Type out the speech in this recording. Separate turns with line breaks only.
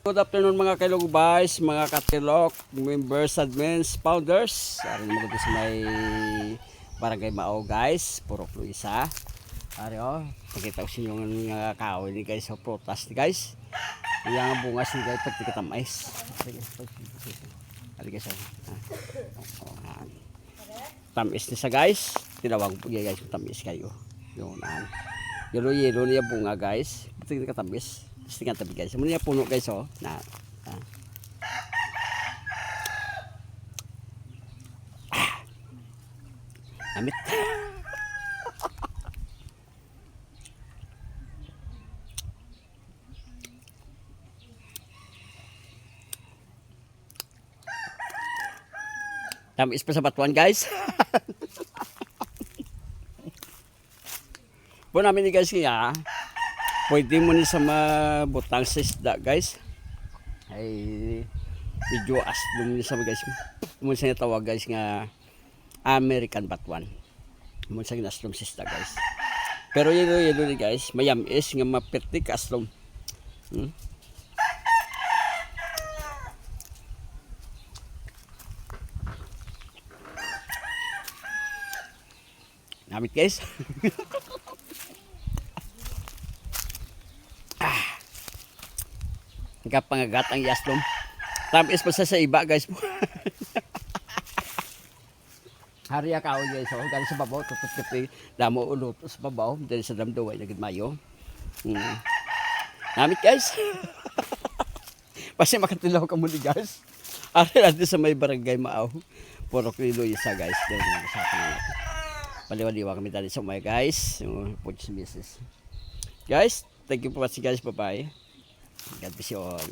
Good afternoon mga kailugbays, mga katilok, members, admins, founders. Ari mo dito sa may barangay Mao guys, puro Luisa. Ari pakita ko sa inyo nga kahoy ni guys sa prutas ni guys. Yang bungas ni guys pati katamais. Ari guys. Tamis ni sa guys. Tinawag po guys yung tamis kayo. Yun yelo niya bunga guys. Pati katamis. Tingnan tabi guys. Muna puno guys na. Amit. Tamis pa sa batuan guys. Po namin ni guys kaya. Pwede mo ni sa mabutang sa isda guys. Ay medyo aslum ni sa guys. Mo sa tawag guys nga American batuan. Mo sa aslum sa isda guys. Pero yelo ni guys, mayamis nga mapertik aslum. Namit guys. Kapangagat ang yaslom. Tamis pa sa iba guys po. Hariya ka ako guys. Galing sa babaw. Tutut-tuti. Damo ulot sa babaw. Dali sa damdaway. Nagid mayo. Namit guys. Pasi makatilaw ka muli guys. Ari natin sa may barangay Mao. Puro kilo isa guys. Dali na sa akin natin. Paliwaliwa kami dali sa may guys. Puts business. Guys, thank you for watching guys. Bye bye. God bless you all.